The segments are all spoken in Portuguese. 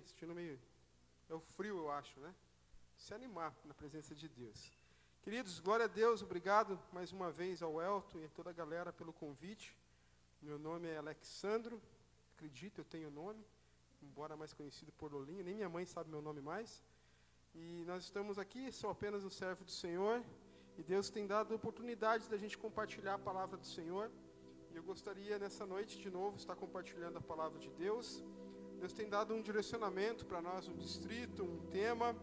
sentindo meio... É o frio, eu acho, né? Se animar na presença de Deus. Queridos, glória a Deus, obrigado mais uma vez ao Elton e a toda a galera pelo convite. Meu nome é Alexandro, acredito, eu tenho nome, embora mais conhecido por Lolinho, nem minha mãe sabe meu nome mais. E nós estamos aqui, sou apenas um servo do Senhor, e Deus tem dado a oportunidade da gente compartilhar a palavra do Senhor. E eu gostaria nessa noite de novo estar compartilhando a palavra de Deus. Deus tem dado um direcionamento para nós, um distrito, um tema.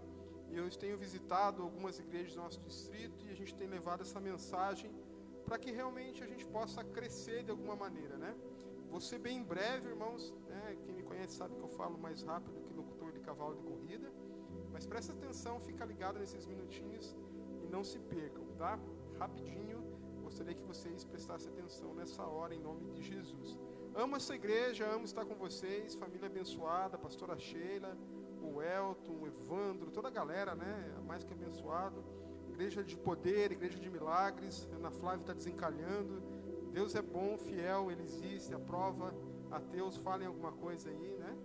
E eu tenho visitado algumas igrejas do nosso distrito e a gente tem levado essa mensagem para que realmente a gente possa crescer de alguma maneira, né? Vou ser bem breve, irmãos, né? Quem me conhece sabe que eu falo mais rápido que locutor de cavalo de corrida. Mas presta atenção, fica ligado nesses minutinhos e não se percam, tá? Rapidinho, gostaria que vocês prestassem atenção nessa hora, em nome de Jesus. Amo essa igreja, amo estar com vocês, família abençoada, pastora Sheila, o Elton, o Evandro, toda a galera, né? Mais que abençoado. Igreja de poder, igreja de milagres. Ana Flávia está desencalhando. Deus é bom, fiel, Ele existe, aprova. Ateus, falem alguma coisa aí, né?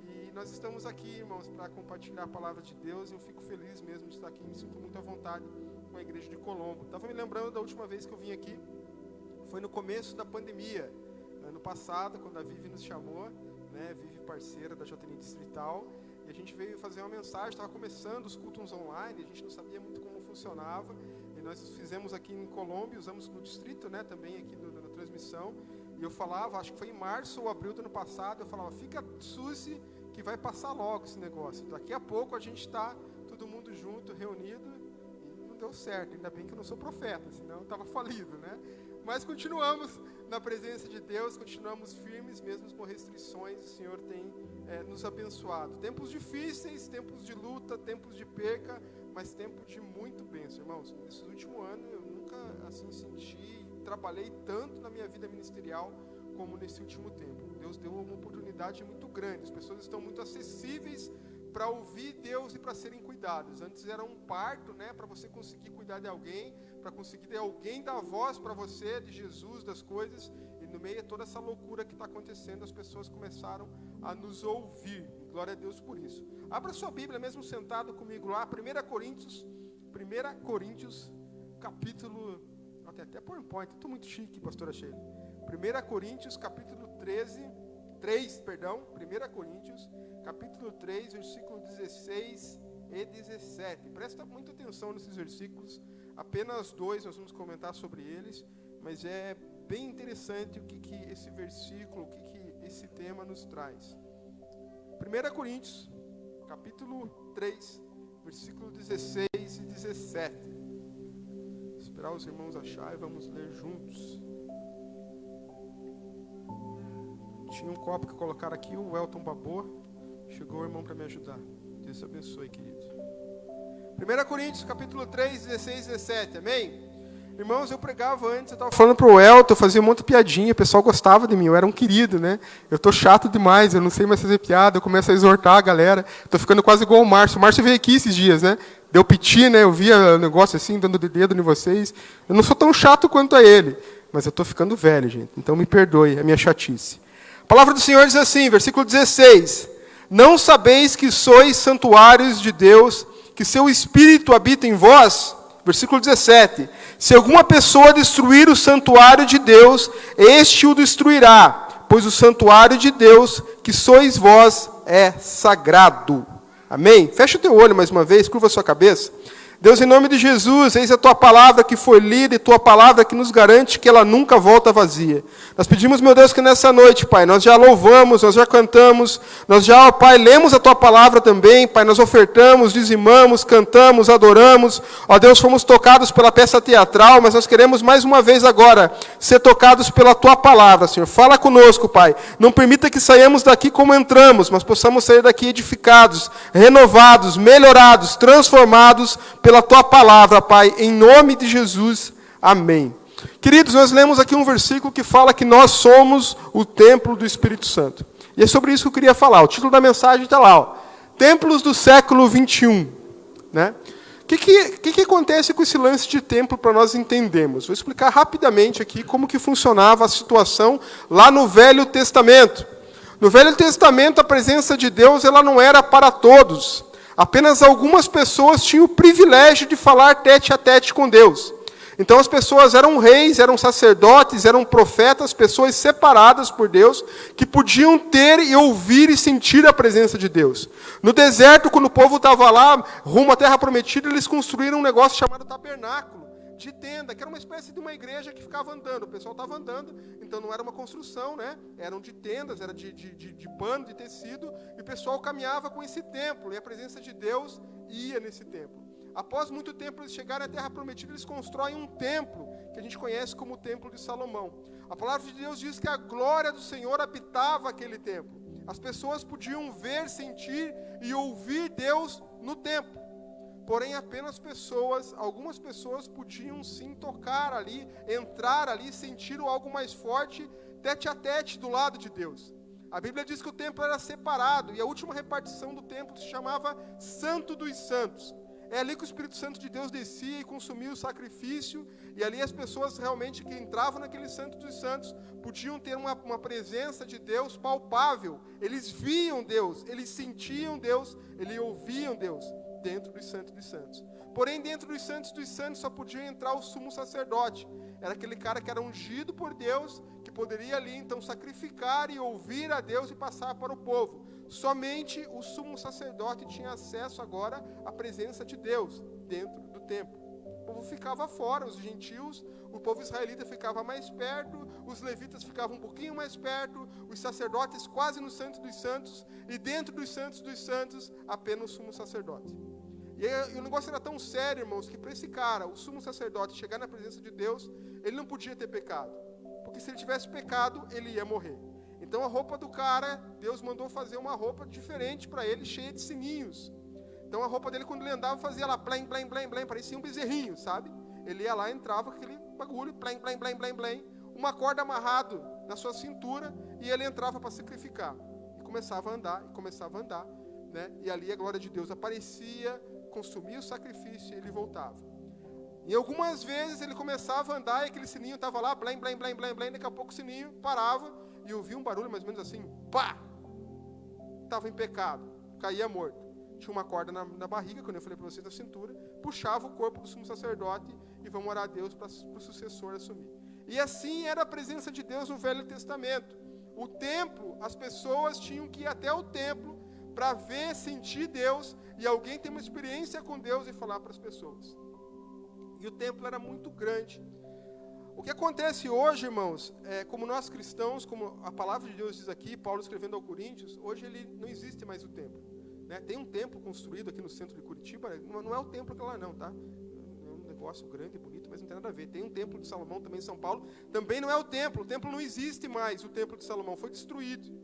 E nós estamos aqui, irmãos, para compartilhar a palavra de Deus. Eu fico feliz mesmo de estar aqui, me sinto muito à vontade com a igreja de Colombo. Estava me lembrando da última vez que eu vim aqui, foi no começo da pandemia. Ano passado, quando a Vivi nos chamou, né? Vivi parceira da JTN Distrital. E a gente veio fazer uma mensagem, estava começando os cultos online, a gente não sabia muito como funcionava, e nós fizemos aqui em Colômbia, usamos no distrito, né, também aqui na transmissão, e eu falava, acho que foi em março ou abril do ano passado, eu falava, fica susse que vai passar logo esse negócio, daqui a pouco a gente está todo mundo junto, reunido, e não deu certo, ainda bem que eu não sou profeta, senão estava falido, né? Mas continuamos na presença de Deus, continuamos firmes, mesmo com restrições, o Senhor tem nos abençoado. Tempos difíceis, tempos de luta, tempos de perca, mas tempos de muito bênção, irmãos. Nesse último ano eu nunca assim senti, trabalhei tanto na minha vida ministerial como nesse último tempo. Deus deu uma oportunidade muito grande, as pessoas estão muito acessíveis para ouvir Deus e para serem cuidadas. Antes era um parto, né, para você conseguir cuidar de alguém, para conseguir alguém dar voz para você, de Jesus, das coisas, e no meio de toda essa loucura que está acontecendo, as pessoas começaram a nos ouvir, glória a Deus por isso. Abra sua Bíblia, mesmo sentado comigo lá, 1 Coríntios, capítulo, até PowerPoint, estou muito chique, pastora Sheila. 1 Coríntios, capítulo 3, capítulo 3, versículo 16 e 17. Presta muita atenção nesses versículos, apenas 2 nós vamos comentar sobre eles, mas é bem interessante o que esse versículo, o que esse tema nos traz. 1 Coríntios, capítulo 3, versículo 16 e 17. Vou esperar os irmãos achar e vamos ler juntos. Tinha um copo que colocaram aqui, o Elton babou. Chegou o irmão para me ajudar. Deus abençoe, querido. 1 Coríntios, capítulo 3, 16 e 17, amém? Irmãos, eu pregava antes, eu estava falando para o Elton, eu fazia um monte de piadinha, o pessoal gostava de mim, eu era um querido, né? Eu estou chato demais, eu não sei mais fazer piada, eu começo a exortar a galera, estou ficando quase igual o Márcio veio aqui esses dias, né? Deu piti, né? Eu via o negócio assim, dando de dedo em vocês. Eu não sou tão chato quanto a ele, mas eu estou ficando velho, gente, então me perdoe a minha chatice. A palavra do Senhor diz assim, versículo 16, não sabeis que sois santuários de Deus, que seu Espírito habita em vós? Versículo 17, se alguma pessoa destruir o santuário de Deus, este o destruirá, pois o santuário de Deus, que sois vós, é sagrado. Amém? Fecha o teu olho mais uma vez, curva a sua cabeça. Deus, em nome de Jesus, eis a Tua palavra que foi lida e Tua palavra que nos garante que ela nunca volta vazia. Nós pedimos, meu Deus, que nessa noite, Pai, nós já louvamos, nós já cantamos, nós já, ó Pai, lemos a Tua palavra também, Pai, nós ofertamos, dizimamos, cantamos, adoramos, ó Deus, fomos tocados pela peça teatral, mas nós queremos mais uma vez agora ser tocados pela Tua palavra, Senhor. Fala conosco, Pai, não permita que saiamos daqui como entramos, mas possamos sair daqui edificados, renovados, melhorados, transformados pela Tua palavra, Pai, em nome de Jesus, amém. Queridos, nós lemos aqui um versículo que fala que nós somos o templo do Espírito Santo. E é sobre isso que eu queria falar. O título da mensagem está lá, ó, Templos do século 21. Né? O que acontece com esse lance de templo para nós entendermos? Vou explicar rapidamente aqui como que funcionava a situação lá no Velho Testamento. No Velho Testamento, a presença de Deus ela não era para todos. Apenas algumas pessoas tinham o privilégio de falar tete a tete com Deus. Então as pessoas eram reis, eram sacerdotes, eram profetas, pessoas separadas por Deus, que podiam ter e ouvir e sentir a presença de Deus. No deserto, quando o povo estava lá, rumo à terra prometida, eles construíram um negócio chamado tabernáculo, de tenda, que era uma espécie de uma igreja que ficava andando. O pessoal estava andando, então não era uma construção, né? Eram de tendas, era de pano, de tecido, e o pessoal caminhava com esse templo, e a presença de Deus ia nesse templo. Após muito tempo eles chegarem à terra prometida, eles constroem um templo, que a gente conhece como o Templo de Salomão. A palavra de Deus diz que a glória do Senhor habitava aquele templo. As pessoas podiam ver, sentir e ouvir Deus no templo. Porém, apenas algumas pessoas podiam sim tocar ali, entrar ali, sentir algo mais forte, tete a tete do lado de Deus. A Bíblia diz que o templo era separado, e a última repartição do templo se chamava Santo dos Santos. É ali que o Espírito Santo de Deus descia e consumia o sacrifício, e ali as pessoas realmente que entravam naquele Santo dos Santos podiam ter uma presença de Deus palpável. Eles viam Deus, eles sentiam Deus, eles ouviam Deus dentro do Santo dos Santos. Porém, dentro dos Santos só podia entrar o sumo sacerdote. Era aquele cara que era ungido por Deus, que poderia ali então sacrificar e ouvir a Deus e passar para o povo. Somente o sumo sacerdote tinha acesso agora à presença de Deus dentro do templo. O povo ficava fora, os gentios, o povo israelita ficava mais perto, os levitas ficavam um pouquinho mais perto, os sacerdotes quase no Santo dos Santos, e dentro dos Santos, apenas o sumo sacerdote. E o negócio era tão sério, irmãos, que para esse cara, o sumo sacerdote, chegar na presença de Deus, ele não podia ter pecado. Porque se ele tivesse pecado, ele ia morrer. Então a roupa do cara, Deus mandou fazer uma roupa diferente para ele, cheia de sininhos. Então a roupa dele, quando ele andava, fazia lá, blém, blém, blém, blém, parecia um bezerrinho, sabe? Ele ia lá, entrava com aquele bagulho, blém, blém, blém, blém, blém, uma corda amarrado na sua cintura, e ele entrava para sacrificar. E começava a andar, né? E ali a glória de Deus aparecia, consumia o sacrifício e ele voltava. E algumas vezes ele começava a andar e aquele sininho estava lá, blém, blém, blém, blém, blém, daqui a pouco o sininho parava e ouvia um barulho mais ou menos assim, pá! Estava em pecado, caía morto. Tinha uma corda na barriga, quando eu falei para vocês, na cintura, puxava o corpo do sumo sacerdote e vamos orar a Deus para o sucessor assumir. E assim era a presença de Deus no Velho Testamento. O templo, as pessoas tinham que ir até o templo para ver, sentir Deus, e alguém ter uma experiência com Deus e falar para as pessoas. E o templo era muito grande. O que acontece hoje, irmãos, como nós cristãos, como a palavra de Deus diz aqui, Paulo escrevendo ao Coríntios, hoje ele não existe mais o templo. Né? Tem um templo construído aqui no centro de Curitiba, não é o templo que lá não, tá? É um negócio grande e bonito, mas não tem nada a ver. Tem um templo de Salomão também em São Paulo, também não é o templo não existe mais, o templo de Salomão foi destruído.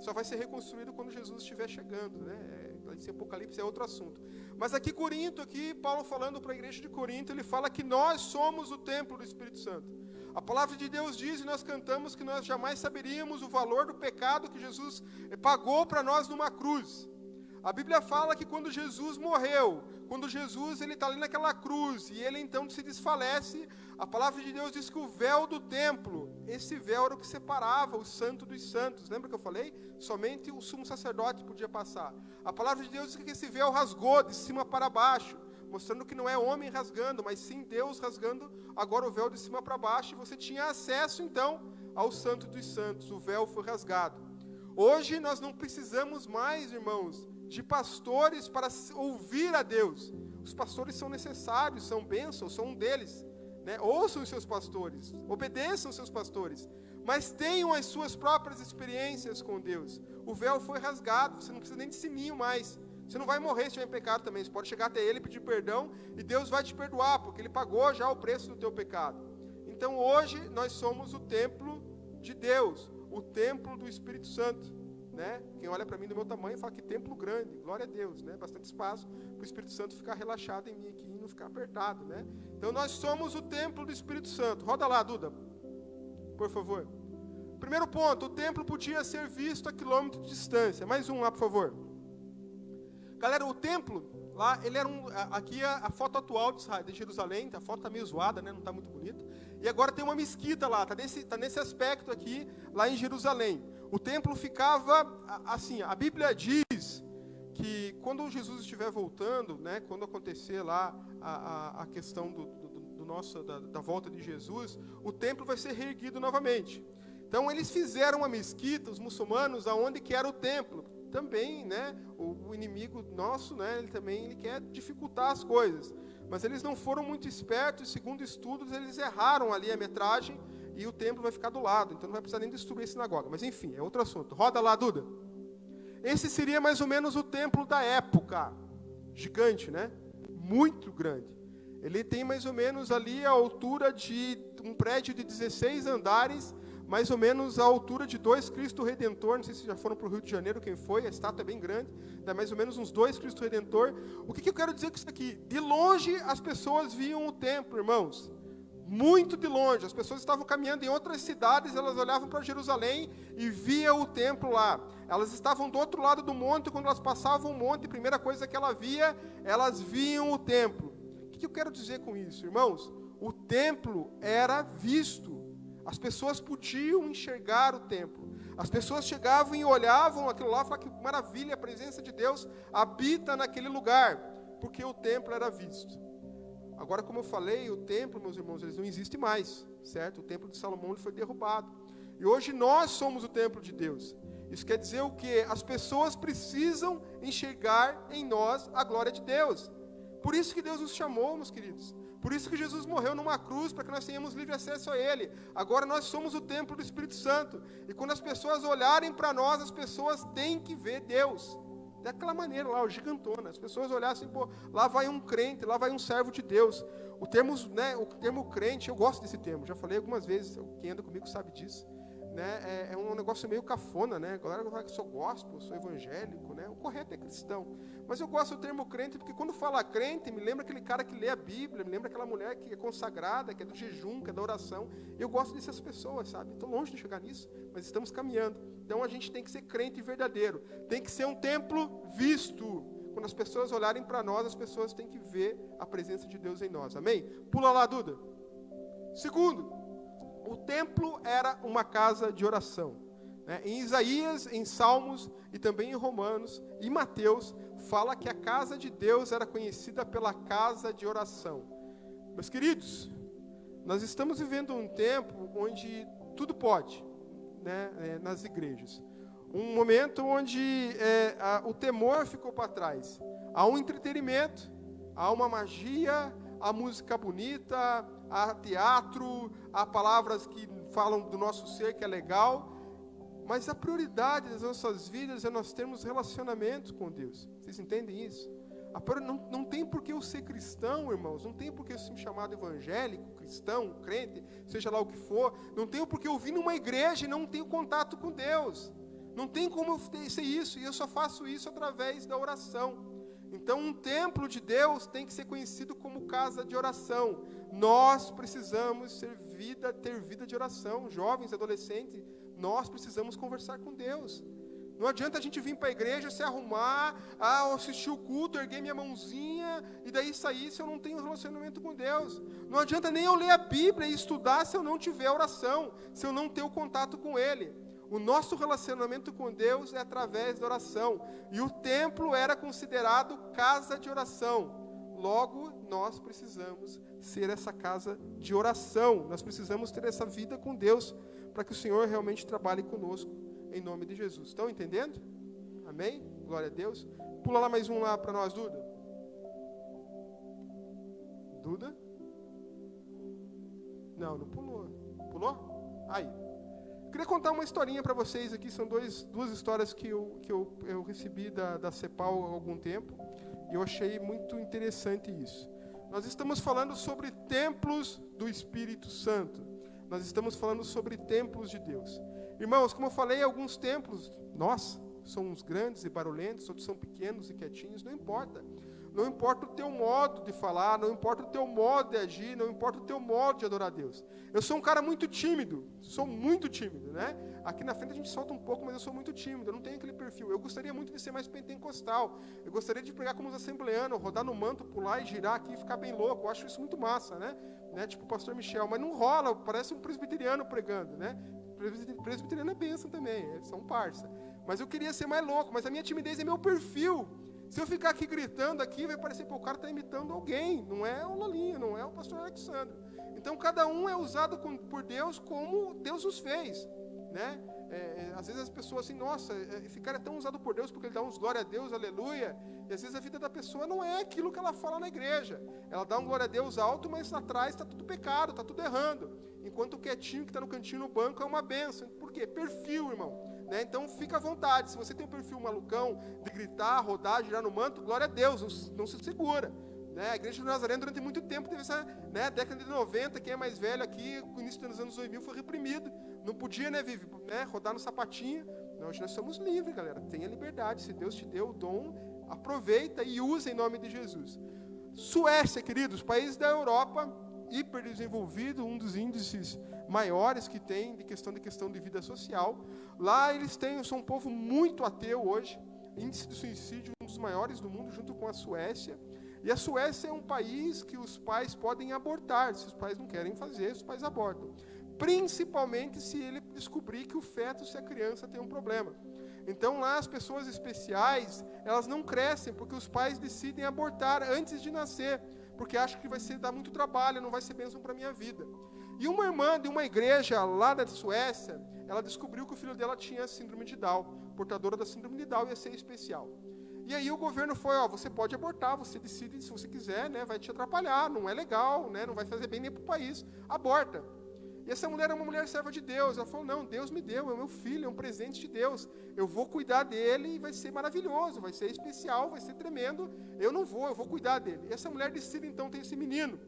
Só vai ser reconstruído quando Jesus estiver chegando, né? Esse Apocalipse é outro assunto. Mas aqui Corinto, Paulo falando para a igreja de Corinto, ele fala que nós somos o templo do Espírito Santo. A palavra de Deus diz, e nós cantamos, que nós jamais saberíamos o valor do pecado que Jesus pagou para nós numa cruz. A Bíblia fala que quando Jesus morreu, quando Jesus ele está ali naquela cruz, e ele então se desfalece, a palavra de Deus diz que o véu do templo, esse véu era o que separava o santo dos santos. Lembra que eu falei? Somente o sumo sacerdote podia passar. A palavra de Deus diz que esse véu rasgou de cima para baixo, mostrando que não é homem rasgando, mas sim Deus rasgando agora o véu de cima para baixo, e você tinha acesso então ao santo dos santos, o véu foi rasgado. Hoje nós não precisamos mais, irmãos, de pastores para ouvir a Deus. Os pastores são necessários, são bênçãos, são um deles. Né? Ouçam os seus pastores, obedeçam os seus pastores, mas tenham as suas próprias experiências com Deus. O véu foi rasgado, você não precisa nem de sininho mais. Você não vai morrer se estiver em pecado também. Você pode chegar até Ele e pedir perdão, e Deus vai te perdoar, porque Ele pagou já o preço do teu pecado. Então hoje nós somos o templo de Deus, o templo do Espírito Santo. Né? Quem olha para mim do meu tamanho fala que templo grande, glória a Deus, né? Bastante espaço para o Espírito Santo ficar relaxado em mim aqui e não ficar apertado, né? Então nós somos o templo do Espírito Santo. Roda lá, Duda, por favor. Primeiro ponto, o templo podia ser visto a quilômetros de distância. Mais um lá, por favor. Galera, o templo, lá, ele era aqui é a foto atual de Jerusalém, a foto está meio zoada, né? Não está muito bonita. E agora tem uma mesquita lá, tá nesse aspecto aqui, lá em Jerusalém. O templo ficava, assim, a Bíblia diz que quando Jesus estiver voltando, né, quando acontecer lá a questão da volta de Jesus, o templo vai ser reerguido novamente. Então eles fizeram uma mesquita, os muçulmanos, aonde que era o templo. Também, né, o inimigo nosso, né, ele quer dificultar as coisas. Mas eles não foram muito espertos, segundo estudos, eles erraram ali a metragem e o templo vai ficar do lado. Então não vai precisar nem destruir a sinagoga. Mas enfim, é outro assunto. Roda lá, Duda. Esse seria mais ou menos o templo da época. Gigante, né? Muito grande. Ele tem mais ou menos ali a altura de um prédio de 16 andares, mais ou menos a altura de 2 Cristo Redentor. Não sei se já foram para o Rio de Janeiro, quem foi, a estátua é bem grande, dá mais ou menos uns 2 Cristo Redentor. O que eu quero dizer com isso aqui? De longe as pessoas viam o templo, irmãos. Muito de longe, as pessoas estavam caminhando em outras cidades, elas olhavam para Jerusalém e viam o templo lá. Elas estavam do outro lado do monte, quando elas passavam o monte, a primeira coisa que elas viam o templo. O que eu quero dizer com isso, irmãos? O templo era visto. As pessoas podiam enxergar o templo. As pessoas chegavam e olhavam aquilo lá e falavam que maravilha, a presença de Deus habita naquele lugar, porque o templo era visto. Agora, como eu falei, o templo, meus irmãos, ele não existe mais, certo? O templo de Salomão ele foi derrubado. E hoje nós somos o templo de Deus. Isso quer dizer o quê? As pessoas precisam enxergar em nós a glória de Deus. Por isso que Deus nos chamou, meus queridos. Por isso que Jesus morreu numa cruz, para que nós tenhamos livre acesso a Ele. Agora nós somos o templo do Espírito Santo. E quando as pessoas olharem para nós, as pessoas têm que ver Deus. Daquela maneira lá, gigantona. As pessoas olhassem, pô, lá vai um crente, lá vai um servo de Deus. O termo crente, eu gosto desse termo, já falei algumas vezes, quem anda comigo sabe disso. Né? É um negócio meio cafona, né? A galera fala que sou gospel, sou evangélico, né? O correto é cristão. Mas eu gosto do termo crente, porque quando fala crente, me lembra aquele cara que lê a Bíblia, me lembra aquela mulher que é consagrada, que é do jejum, que é da oração. Eu gosto dessas pessoas, sabe? Estou longe de chegar nisso, mas estamos caminhando. Então a gente tem que ser crente verdadeiro. Tem que ser um templo visto. Quando as pessoas olharem para nós, as pessoas têm que ver a presença de Deus em nós. Amém? Pula lá, Duda. Segundo, o templo era uma casa de oração. Né? Em Isaías, em Salmos e também em Romanos e Mateus, fala que a casa de Deus era conhecida pela casa de oração. Meus queridos, nós estamos vivendo um tempo onde tudo pode, né? Nas igrejas. Um momento onde o temor ficou para trás. Há um entretenimento, há uma magia, há música bonita, há teatro, há palavras que falam do nosso ser, que é legal, mas a prioridade das nossas vidas é nós termos relacionamento com Deus. Vocês entendem isso? Não tem por que eu ser cristão, irmãos, não tem por que eu ser chamado evangélico, cristão, crente, seja lá o que for, não tem por que eu vir numa igreja e não tenho contato com Deus. Não tem como eu ser isso, e eu só faço isso através da oração. Então, um templo de Deus tem que ser conhecido como casa de oração. Nós precisamos ter vida de oração. Jovens, adolescentes, nós precisamos conversar com Deus. Não adianta a gente vir para a igreja, se arrumar, assistir o culto, erguer minha mãozinha, e daí sair se eu não tenho relacionamento com Deus. Não adianta nem eu ler a Bíblia e estudar se eu não tiver oração, se eu não ter o contato com Ele. O nosso relacionamento com Deus é através da oração. E o templo era considerado casa de oração. Logo, nós precisamos ser essa casa de oração. Nós precisamos ter essa vida com Deus para que o Senhor realmente trabalhe conosco, em nome de Jesus. Estão entendendo? Amém? Glória a Deus. Pula lá mais um lá para nós, Duda. Duda? Não pulou. Pulou? Aí. Queria contar uma historinha para vocês aqui, são duas histórias que eu recebi da CEPAL há algum tempo, e eu achei muito interessante isso. Nós estamos falando sobre templos do Espírito Santo, nós estamos falando sobre templos de Deus. Irmãos, como eu falei, alguns templos, são uns grandes e barulhentos, outros são pequenos e quietinhos, não importa. não importa o teu modo de falar, não importa o teu modo de agir, não importa o teu modo de adorar a Deus. Eu sou um cara muito tímido, sou muito tímido, né? Aqui na frente a gente solta um pouco, mas eu sou muito tímido, eu não tenho aquele perfil. Eu gostaria muito de ser mais pentecostal, eu gostaria de pregar como os assembleanos, rodar no manto, pular e girar aqui e ficar bem louco. Eu acho isso muito massa, né? Tipo o pastor Michel, mas não rola, parece um presbiteriano pregando, né? Presbiteriano é bênção também, eles são parça. Mas eu queria ser mais louco, mas a minha timidez é meu perfil. Se eu ficar aqui gritando aqui, vai parecer que o cara está imitando alguém, não é o Lolinho, não é o pastor Alexandre. Então, cada um é usado por Deus como Deus os fez, né? Às vezes as pessoas assim, nossa, esse cara é tão usado por Deus porque ele dá uns glória a Deus, aleluia. E às vezes a vida da pessoa não é aquilo que ela fala na igreja. Ela dá um glória a Deus alto, mas atrás está tudo pecado, está tudo errando. Enquanto o quietinho que está no cantinho no banco é uma bênção. Por quê? Perfil, irmão. Né? Então fica à vontade. Se você tem um perfil malucão de gritar, rodar, girar no manto, glória a Deus, não se segura. Né? A igreja do Nazareno durante muito tempo teve essa, né, década de 90, quem é mais velho aqui, no início dos anos 2000 foi reprimido. Não podia, né, Vivi, né, rodar no sapatinho. Não, hoje nós somos livres, galera. Tenha liberdade. Se Deus te deu o dom, aproveita e usa em nome de Jesus. Suécia, queridos, país da Europa, hiperdesenvolvido, um dos índices maiores que tem de questão de vida social. Lá eles são um povo muito ateu hoje. Índice de suicídio um dos maiores do mundo, junto com a Suécia. E a Suécia é um país que os pais podem abortar. Se os pais não querem fazer, os pais abortam. Principalmente se ele descobrir que o feto, se a criança tem um problema. Então lá as pessoas especiais, elas não crescem, porque os pais decidem abortar antes de nascer, porque acham que vai dar muito trabalho, não vai ser bênção para a minha vida. E uma irmã de uma igreja lá da Suécia, ela descobriu que o filho dela tinha síndrome de Down, portadora da síndrome de Down, ia ser especial. E aí o governo foi, você pode abortar, você decide se você quiser, né, vai te atrapalhar, não é legal, né, não vai fazer bem nem para o país, aborta. E essa mulher é uma mulher serva de Deus. Ela falou, não, Deus me deu, é o meu filho, é um presente de Deus. Eu vou cuidar dele e vai ser maravilhoso, vai ser especial, vai ser tremendo. Eu vou cuidar dele. E essa mulher decide, então, ter esse menino.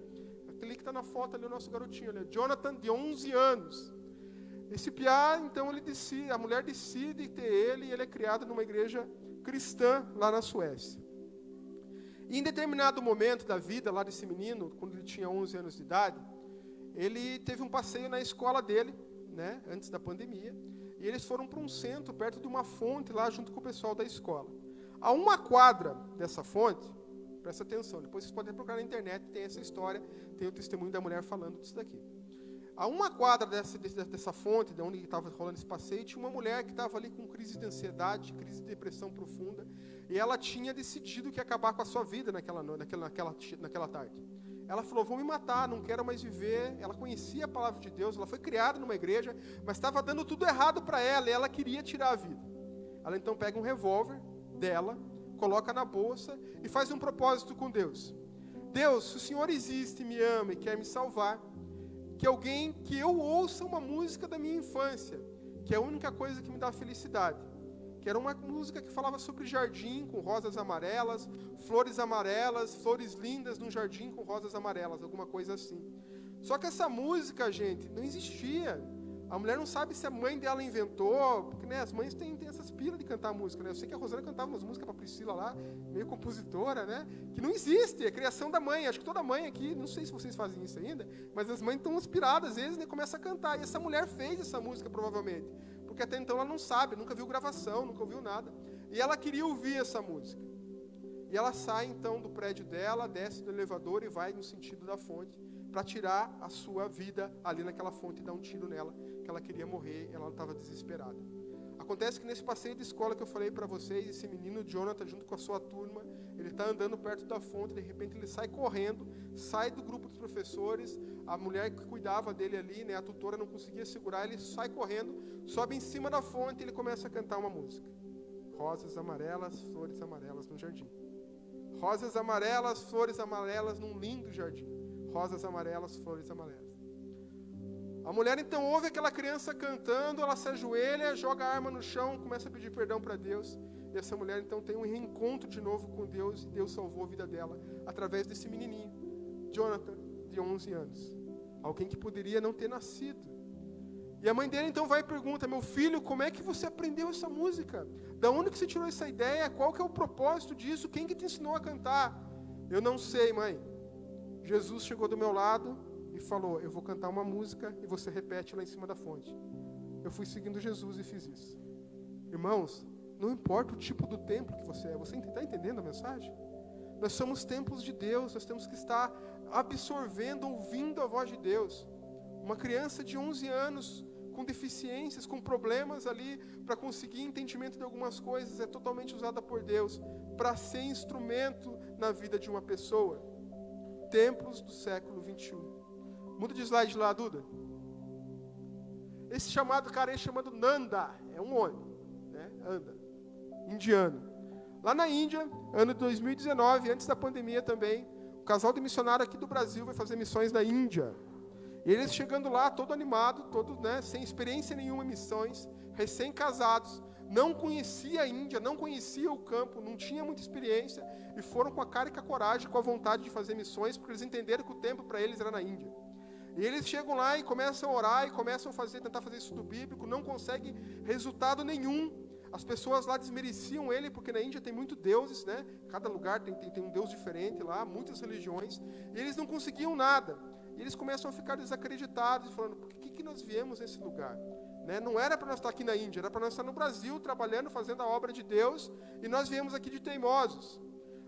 Aquele que está na foto ali, o nosso garotinho ali, Jonathan, de 11 anos. Esse piá, então, a mulher decide ter ele e ele é criado numa igreja cristã lá na Suécia. E em determinado momento da vida lá desse menino, quando ele tinha 11 anos de idade, ele teve um passeio na escola dele, né, antes da pandemia, e eles foram para um centro, perto de uma fonte, lá junto com o pessoal da escola. A uma quadra dessa fonte, presta atenção, depois vocês podem procurar na internet, tem essa história, tem o testemunho da mulher falando disso daqui. A uma quadra dessa fonte, de onde estava rolando esse passeio, tinha uma mulher que estava ali com crise de ansiedade, crise de depressão profunda, e ela tinha decidido que ia acabar com a sua vida naquela tarde. Ela falou, vou me matar, não quero mais viver. Ela conhecia a palavra de Deus, ela foi criada numa igreja, mas estava dando tudo errado para ela, e ela queria tirar a vida. Ela então pega um revólver dela, coloca na bolsa e faz um propósito com Deus. Deus, se o Senhor existe, me ama e quer me salvar, que eu ouça uma música da minha infância, que é a única coisa que me dá felicidade. Que era uma música que falava sobre jardim com rosas amarelas, flores lindas num jardim com rosas amarelas, alguma coisa assim. Só que essa música, gente, não existia. A mulher não sabe se a mãe dela inventou, porque, né, as mães têm essas pilas de cantar música, né? Eu sei que a Rosana cantava umas músicas para Priscila lá, meio compositora, né? Que não existe, é a criação da mãe. Acho que toda mãe aqui, não sei se vocês fazem isso ainda, mas as mães estão inspiradas, às vezes, né, começa a cantar. E essa mulher fez essa música, provavelmente. Porque até então ela não sabe, nunca viu gravação, nunca ouviu nada. E ela queria ouvir essa música. E ela sai então do prédio dela, desce do elevador e vai no sentido da fonte, para tirar a sua vida ali naquela fonte e dar um tiro nela, que ela queria morrer, ela estava desesperada. Acontece que nesse passeio de escola que eu falei para vocês, esse menino Jonathan, junto com a sua turma, ele está andando perto da fonte, de repente ele sai correndo, sai do grupo dos professores, a mulher que cuidava dele ali, né, a tutora não conseguia segurar, ele sai correndo, sobe em cima da fonte e ele começa a cantar uma música. Rosas amarelas, flores amarelas no jardim. Rosas amarelas, flores amarelas num lindo jardim. Rosas amarelas, flores amarelas. A mulher então ouve aquela criança cantando, ela se ajoelha, joga a arma no chão, começa a pedir perdão para Deus. E essa mulher então tem um reencontro de novo com Deus, e Deus salvou a vida dela através desse menininho, Jonathan, de 11 anos. Alguém que poderia não ter nascido. E a mãe dele então vai e pergunta, meu filho, como é que você aprendeu essa música? Da onde que você tirou essa ideia? Qual que é o propósito disso? Quem que te ensinou a cantar? Eu não sei, mãe. Jesus chegou do meu lado e falou, eu vou cantar uma música e você repete lá em cima da fonte. Eu fui seguindo Jesus e fiz isso. Irmãos, não importa o tipo do templo que você é, você está entendendo a mensagem? Nós somos templos de Deus, nós temos que estar absorvendo, ouvindo a voz de Deus. Uma criança de 11 anos, com deficiências, com problemas ali, para conseguir entendimento de algumas coisas, é totalmente usada por Deus, para ser instrumento na vida de uma pessoa. Templos do século 21. Muda de slide lá, Duda. Esse chamado cara aí chamado Nanda, é um homem, né? Anda, indiano. Lá na Índia, ano de 2019, antes da pandemia também, o casal de missionário aqui do Brasil vai fazer missões na Índia. E eles chegando lá, todo animado, todo, né, sem experiência nenhuma em missões, recém-casados, não conhecia a Índia, não conhecia o campo, não tinha muita experiência, e foram com a cara e com a coragem, com a vontade de fazer missões, porque eles entenderam que o tempo para eles era na Índia. E eles chegam lá e começam a orar, e começam a tentar fazer estudo bíblico, não conseguem resultado nenhum. As pessoas lá desmereciam ele, porque na Índia tem muitos deuses, né? Cada lugar tem um deus diferente lá, muitas religiões, e eles não conseguiam nada. E eles começam a ficar desacreditados, falando, por que nós viemos nesse lugar? Né? Não era para nós estar aqui na Índia, era para nós estar no Brasil, trabalhando, fazendo a obra de Deus, e nós viemos aqui de teimosos.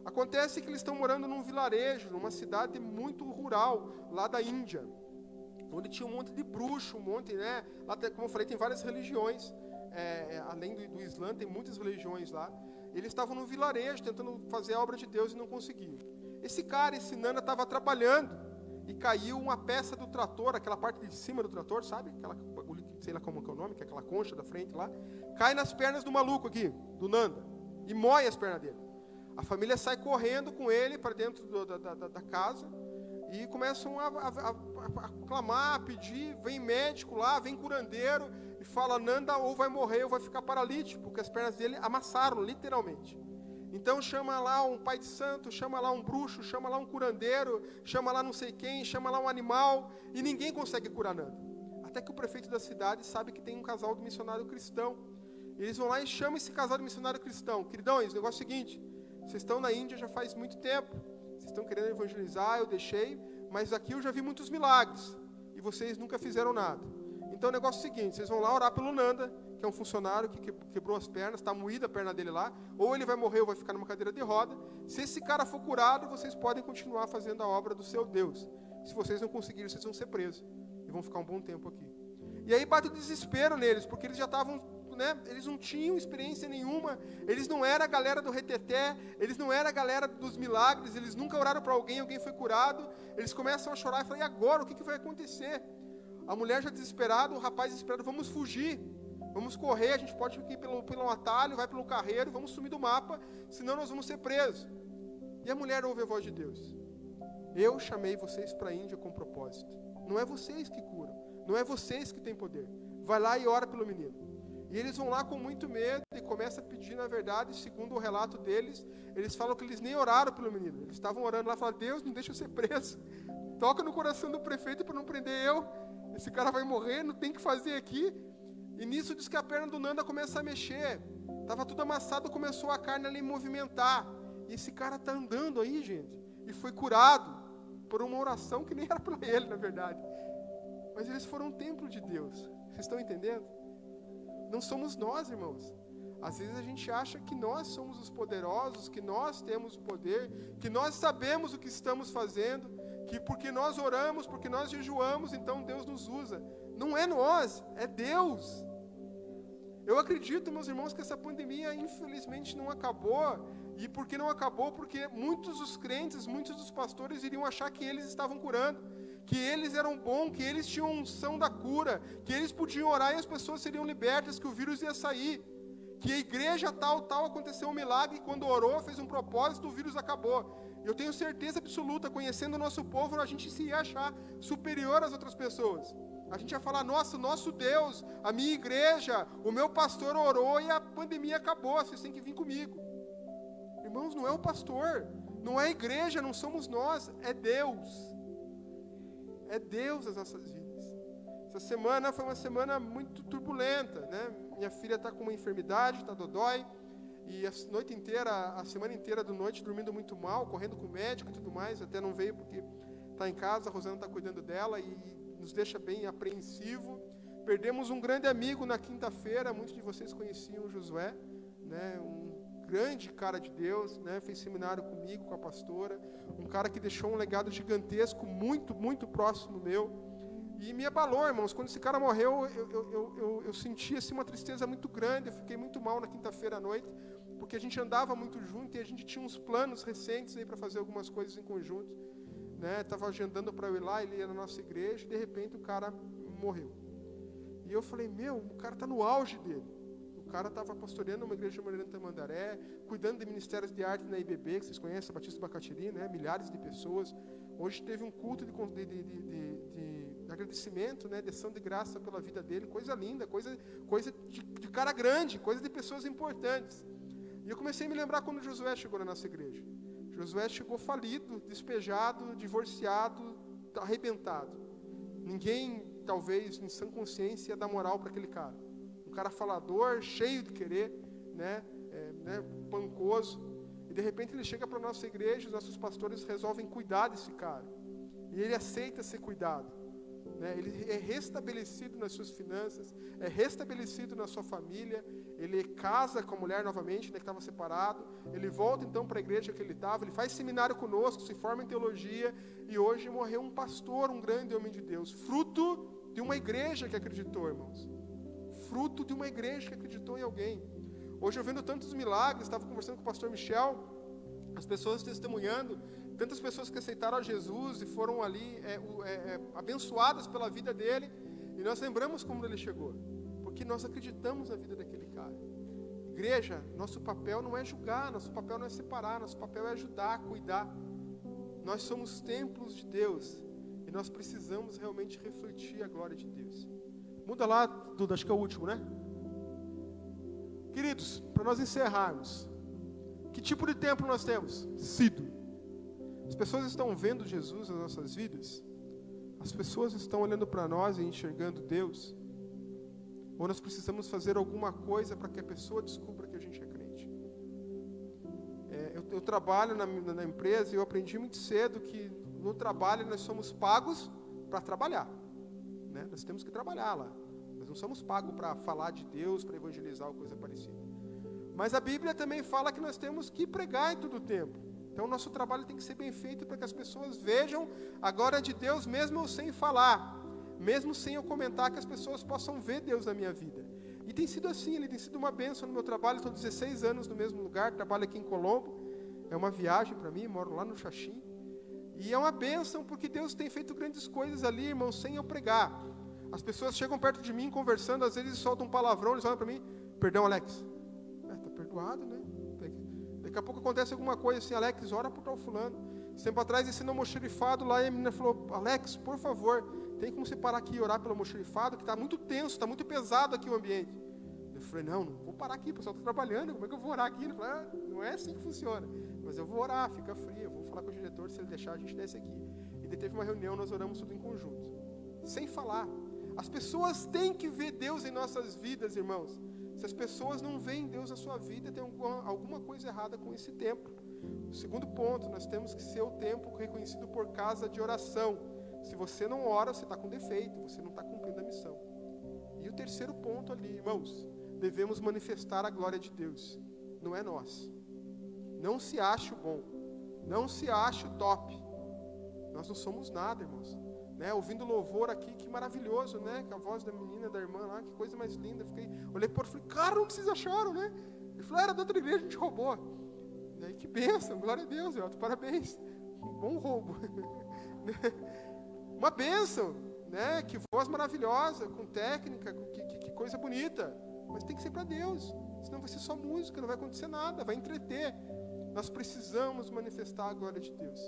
Acontece que eles estão morando num vilarejo, numa cidade muito rural, lá da Índia, onde tinha um monte de bruxo, um monte, né? Lá, como eu falei, tem várias religiões, além do Islã, tem muitas religiões lá. Eles estavam no vilarejo, tentando fazer a obra de Deus e não conseguiam. Esse cara, esse Nanda, estava trabalhando, e caiu uma peça do trator, aquela parte de cima do trator, sabe? Aquela, sei lá como é o nome, que é aquela concha da frente lá. Cai nas pernas do maluco aqui, do Nanda, e mói as pernas dele. A família sai correndo com ele para dentro da casa e começam a clamar, a pedir. Vem médico lá, vem curandeiro e fala, Nanda ou vai morrer ou vai ficar paralítico, porque as pernas dele amassaram, literalmente. Então chama lá um pai de santo, chama lá um bruxo, chama lá um curandeiro, chama lá não sei quem, chama lá um animal, e ninguém consegue curar Nanda. Até que o prefeito da cidade sabe que tem um casal de missionário cristão. Eles vão lá e chamam esse casal de missionário cristão. Queridões, o negócio é o seguinte, vocês estão na Índia já faz muito tempo, vocês estão querendo evangelizar, eu deixei, mas aqui eu já vi muitos milagres, e vocês nunca fizeram nada. Então o negócio é o seguinte, vocês vão lá orar pelo Nanda, que é um funcionário que quebrou as pernas, está moída a perna dele lá, ou ele vai morrer ou vai ficar numa cadeira de roda. Se esse cara for curado, vocês podem continuar fazendo a obra do seu Deus. Se vocês não conseguirem, vocês vão ser presos, e vão ficar um bom tempo aqui. E aí bate o desespero neles, porque eles já estavam, né, eles não tinham experiência nenhuma, eles não eram a galera do reteté, eles não eram a galera dos milagres, eles nunca oraram para alguém foi curado, eles começam a chorar e falam, e agora, o que vai acontecer? A mulher já desesperada, o rapaz desesperado, vamos fugir, vamos correr, a gente pode ir aqui pelo atalho, vai pelo carreiro, vamos sumir do mapa, senão nós vamos ser presos. E a mulher ouve a voz de Deus. Eu chamei vocês para a Índia com propósito. Não é vocês que curam, não é vocês que têm poder. Vai lá e ora pelo menino. E eles vão lá com muito medo e começam a pedir, na verdade, segundo o relato deles, eles falam que eles nem oraram pelo menino. Eles estavam orando lá, falaram, Deus, não deixa eu ser preso. Toca no coração do prefeito para não prender eu. Esse cara vai morrer, não tem o que fazer aqui. E nisso diz que a perna do Nanda começa a mexer. Estava tudo amassado, começou a carne ali movimentar. E esse cara está andando aí, gente. E foi curado por uma oração que nem era para ele, na verdade. Mas eles foram um templo de Deus. Vocês estão entendendo? Não somos nós, irmãos. Às vezes a gente acha que nós somos os poderosos, que nós temos o poder, que nós sabemos o que estamos fazendo, que porque nós oramos, porque nós jejuamos, então Deus nos usa. Não é nós, é Deus. Eu acredito, meus irmãos, que essa pandemia infelizmente não acabou. E por que não acabou? Porque muitos dos crentes, muitos dos pastores iriam achar que eles estavam curando, que eles eram bons, que eles tinham unção da cura, que eles podiam orar e as pessoas seriam libertas, que o vírus ia sair, que a igreja tal, aconteceu um milagre, e quando orou, fez um propósito, o vírus acabou. Eu tenho certeza absoluta, conhecendo o nosso povo, a gente se ia achar superior às outras pessoas. A gente ia falar, nossa, nosso Deus, a minha igreja, o meu pastor orou e a pandemia acabou, vocês têm que vir comigo. Irmãos, não é o pastor, não é a igreja, não somos nós, é Deus. É Deus as nossas vidas. Essa semana foi uma semana muito turbulenta, né? Minha filha está com uma enfermidade, está dodói. E a noite inteira, a semana inteira do noite, dormindo muito mal, correndo com o médico e tudo mais, até não veio porque está em casa, a Rosana está cuidando dela e nos deixa bem apreensivo. Perdemos um grande amigo na quinta-feira, muitos de vocês conheciam o Josué, né, um grande cara de Deus, né, fez seminário comigo, com a pastora, um cara que deixou um legado gigantesco, muito, muito próximo meu, e me abalou, irmãos. Quando esse cara morreu, eu senti assim, uma tristeza muito grande, eu fiquei muito mal na quinta-feira à noite, porque a gente andava muito junto e a gente tinha uns planos recentes aí para fazer algumas coisas em conjunto, né, estava agendando para eu ir lá, ele ia na nossa igreja, e de repente o cara morreu. E eu falei, o cara está no auge dele. O cara estava pastoreando uma igreja de Moreira Tamandaré, cuidando de ministérios de arte na IBB, que vocês conhecem, a Batista Bacatiri, né? Milhares de pessoas. Hoje teve um culto de agradecimento, né? De ação de graça pela vida dele, coisa linda, coisa de cara grande, coisa de pessoas importantes. E eu comecei a me lembrar quando Josué chegou na nossa igreja. Josué chegou falido, despejado, divorciado, arrebentado. Ninguém, talvez, em sã consciência, ia dar moral para aquele cara. Um cara falador, cheio de querer, pancoso. E de repente ele chega para a nossa igreja, os nossos pastores resolvem cuidar desse cara. E ele aceita ser cuidado. Né? Ele é restabelecido nas suas finanças, é restabelecido na sua família, ele casa com a mulher novamente, né, que estava separado, ele volta então para a igreja que ele estava, ele faz seminário conosco, se forma em teologia, e hoje morreu um pastor, um grande homem de Deus, fruto de uma igreja que acreditou, irmãos. Fruto de uma igreja que acreditou em alguém. Hoje eu vendo tantos milagres, estava conversando com o pastor Michel, as pessoas testemunhando, tantas pessoas que aceitaram a Jesus e foram ali abençoadas pela vida dele, e nós lembramos como ele chegou, porque nós acreditamos na vida daquele cara. Igreja, nosso papel não é julgar, nosso papel não é separar, nosso papel é ajudar, cuidar. Nós somos templos de Deus, e nós precisamos realmente refletir a glória de Deus. Muda lá, Duda, acho que é o último, né? Queridos, para nós encerrarmos, que tipo de templo nós temos? Sido. As pessoas estão vendo Jesus nas nossas vidas? As pessoas estão olhando para nós e enxergando Deus? Ou nós precisamos fazer alguma coisa para que a pessoa descubra que a gente é crente? Eu trabalho na empresa e eu aprendi muito cedo que no trabalho nós somos pagos para trabalhar. Né? Nós temos que trabalhar lá. Nós não somos pagos para falar de Deus, para evangelizar ou coisa parecida. Mas a Bíblia também fala que nós temos que pregar em todo o tempo. Então o nosso trabalho tem que ser bem feito para que as pessoas vejam a glória de Deus, mesmo sem falar, mesmo sem eu comentar, que as pessoas possam ver Deus na minha vida. E tem sido assim, ele tem sido uma bênção no meu trabalho. Estou 16 anos no mesmo lugar, trabalho aqui em Colombo, é uma viagem para mim, moro lá no Xaxim. E é uma bênção porque Deus tem feito grandes coisas ali, irmãos, sem eu pregar. As pessoas chegam perto de mim conversando, às vezes soltam um palavrão, eles olham para mim, perdão, Alex. Está perdoado, né? Daqui a pouco acontece alguma coisa assim, Alex, ora por tal fulano. Tempo atrás ensinou o almoxarifado lá e a menina falou, Alex, por favor, tem como você parar aqui e orar pelo almoxarifado, que está muito tenso, está muito pesado aqui o ambiente. Eu falei, não vou parar aqui, o pessoal está trabalhando, como é que eu vou orar aqui? Ele falou, não é assim que funciona. Mas eu vou orar, fica frio, eu vou falar com o diretor, se ele deixar, a gente desce aqui. E daí teve uma reunião, nós oramos tudo em conjunto. Sem falar. As pessoas têm que ver Deus em nossas vidas, irmãos. Se as pessoas não veem Deus na sua vida, tem alguma coisa errada com esse templo. O segundo ponto, nós temos que ser o templo reconhecido por casa de oração. Se você não ora, você está com defeito, você não está cumprindo a missão. E o terceiro ponto ali, irmãos, devemos manifestar a glória de Deus. Não é nós. Não se ache o bom. Não se ache o top. Nós não somos nada, irmãos. Né, ouvindo louvor aqui, que maravilhoso, né? Com a voz da menina, da irmã lá, que coisa mais linda. Olhei para o outro e falei, cara, o que vocês acharam, né? Ele falou, era da outra igreja, a gente roubou. E aí, que bênção, glória a Deus, Elton, parabéns. Um bom roubo. Uma bênção, né? Que voz maravilhosa, com técnica, que coisa bonita. Mas tem que ser para Deus, senão vai ser só música, não vai acontecer nada, vai entreter. Nós precisamos manifestar a glória de Deus.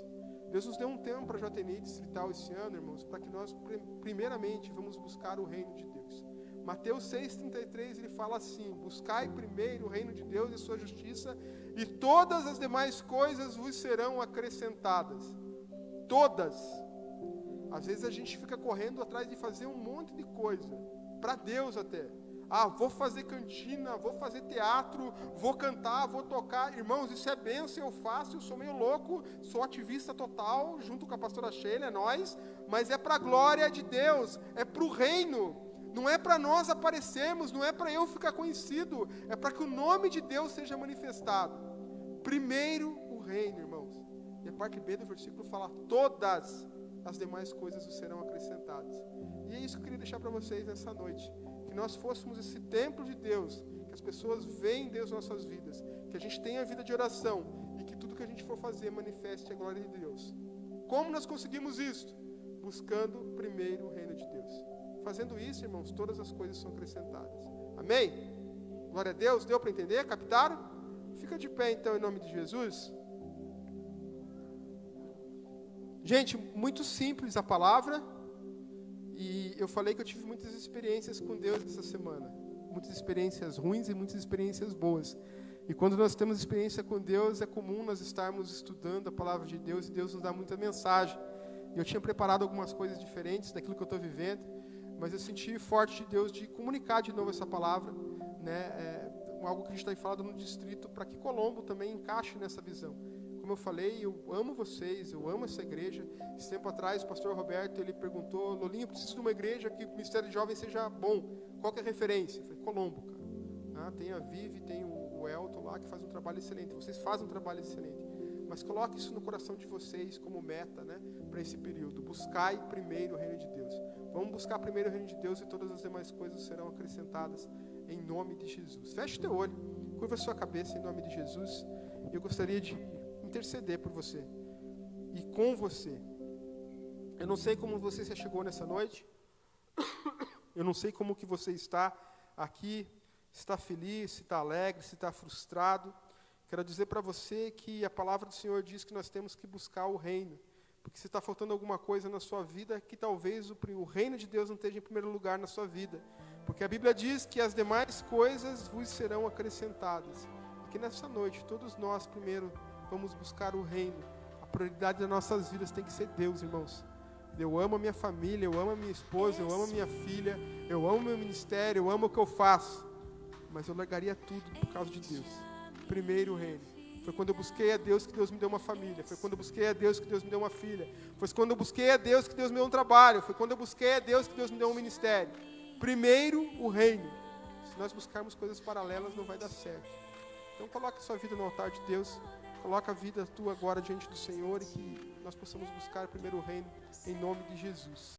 Deus nos deu um tempo para a JNI distrital esse ano, irmãos, para que nós, primeiramente, vamos buscar o reino de Deus. Mateus 6,33, ele fala assim, buscai primeiro o reino de Deus e a sua justiça, e todas as demais coisas vos serão acrescentadas. Todas. Às vezes a gente fica correndo atrás de fazer um monte de coisa, para Deus até. Vou fazer cantina, vou fazer teatro, vou cantar, vou tocar. Irmãos, isso é bênção, eu faço, eu sou meio louco, sou ativista total, junto com a pastora Sheila, é nós, mas é para a glória de Deus, é para o reino. Não é para nós aparecermos, não é para eu ficar conhecido, é para que o nome de Deus seja manifestado. Primeiro o reino, irmãos. E a parte B do versículo fala: todas as demais coisas os serão acrescentadas. E é isso que eu queria deixar para vocês nessa noite. Que nós fôssemos esse templo de Deus, que as pessoas veem Deus nas nossas vidas, que a gente tenha vida de oração e que tudo que a gente for fazer manifeste a glória de Deus. Como nós conseguimos isso? Buscando primeiro o reino de Deus. Fazendo isso, irmãos, todas as coisas são acrescentadas. Amém? Glória a Deus. Deu para entender? Captaram? Fica de pé então em nome de Jesus. Gente, muito simples a palavra. E eu falei que eu tive muitas experiências com Deus essa semana. Muitas experiências ruins e muitas experiências boas. E quando nós temos experiência com Deus, é comum nós estarmos estudando a palavra de Deus e Deus nos dá muita mensagem. E eu tinha preparado algumas coisas diferentes daquilo que eu estou vivendo, mas eu senti forte de Deus de comunicar de novo essa palavra, né? Algo que a gente tem falado no distrito, para que Colombo também encaixe nessa visão. Como eu falei, eu amo vocês, eu amo essa igreja. Esse tempo atrás, o pastor Roberto, ele perguntou: Lolinho, eu preciso de uma igreja que o ministério de jovens seja bom. Qual que é a referência? Eu falei: Colombo, cara. Tem a Vivi, tem o Elton lá, que faz um trabalho excelente. Vocês fazem um trabalho excelente. Mas coloque isso no coração de vocês como meta, né, para esse período. Buscai primeiro o reino de Deus. Vamos buscar primeiro o reino de Deus e todas as demais coisas serão acrescentadas em nome de Jesus. Feche teu olho, curva a sua cabeça em nome de Jesus. Eu gostaria de interceder por você e com você. Eu não sei como você se chegou nessa noite. Eu não sei como que você está aqui, se está feliz, se está alegre, se está frustrado. Quero dizer para você que a palavra do Senhor diz que nós temos que buscar o reino. Porque se está faltando alguma coisa na sua vida, que talvez o reino de Deus não esteja em primeiro lugar na sua vida. Porque a Bíblia diz que as demais coisas vos serão acrescentadas. E que nessa noite, todos nós primeiro vamos buscar o reino. A prioridade das nossas vidas tem que ser Deus, irmãos. Eu amo a minha família, eu amo a minha esposa, eu amo a minha filha, eu amo o meu ministério, eu amo o que eu faço. Mas eu largaria tudo por causa de Deus. Primeiro o reino. Foi quando eu busquei a Deus que Deus me deu uma família. Foi quando eu busquei a Deus que Deus me deu uma filha. Foi quando eu busquei a Deus que Deus me deu um trabalho. Foi quando eu busquei a Deus que Deus me deu um ministério. Primeiro o reino. Se nós buscarmos coisas paralelas, não vai dar certo. Então coloque a sua vida no altar de Deus. Coloca a vida tua agora diante do Senhor e que nós possamos buscar primeiro o reino em nome de Jesus.